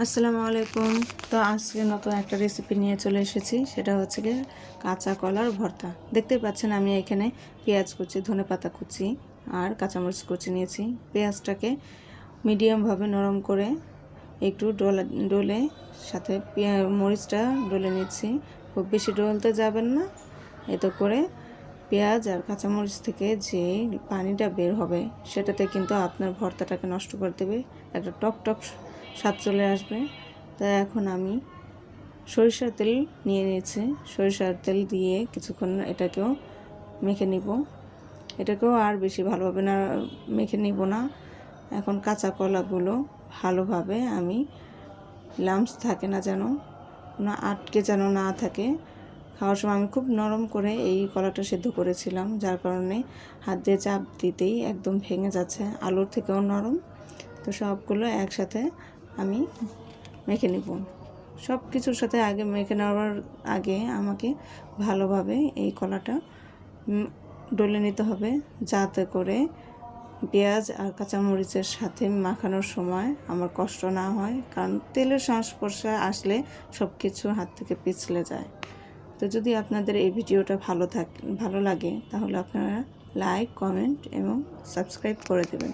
আসসালামু আলাইকুম। তো আজকে নতুন একটা রেসিপি নিয়ে চলে এসেছি, সেটা হচ্ছে গিয়ে কাঁচা কলার ভর্তা। দেখতেই পাচ্ছেন আমি এখানে পেঁয়াজ কুচি, ধনেপাতা কুচি আর কাঁচামরিচ কুচি নিয়েছি। পেঁয়াজটাকে মিডিয়ামভাবে নরম করে একটু ডলে সাথে মরিচটা ডলে নিচ্ছি। খুব বেশি ডলতে যাবেন না, এতে করে পেঁয়াজ আর কাঁচামরিচ থেকে যে পানিটা বের হবে সেটাতে কিন্তু আপনার ভর্তাটাকে নষ্ট করে দেবে, একটা টক টক স্বাদ চলে আসবে। তাই এখন আমি সরিষার তেল নিয়ে নিয়েছি। সরিষার তেল দিয়ে কিছুক্ষণ এটাকেও মেখে নিব। এটাকেও আর বেশি ভালোভাবে না মেখে নিব না। এখন কাঁচা কলাগুলো ভালোভাবে আমি লাম্পস থাকে না, যেন কোনো আটকে যেন না থাকে। খাওয়ার সময় আমি খুব নরম করে এই কলাটা সেদ্ধ করেছিলাম, যার কারণে হাত দিয়ে চাপ দিতেই একদম ভেঙে যাচ্ছে, আলুর থেকেও নরম। তো সবগুলো একসাথে আমি মেখে নিব। সব কিছুর সাথে আগে মেখে নেওয়ার আগে আমাকে ভালোভাবে এই কলাটা ডলে নিতে হবে, যাতে করে পেঁয়াজ আর কাঁচামরিচের সাথে মাখানোর সময় আমার কষ্ট না হয়, কারণ তেলের সংস্পর্শে আসলে সব কিছু হাত থেকে পিছলে যায়। তো যদি আপনাদের এই ভিডিওটা ভালো লাগে তাহলে আপনারা লাইক, কমেন্ট এবং সাবস্ক্রাইব করে দেবেন।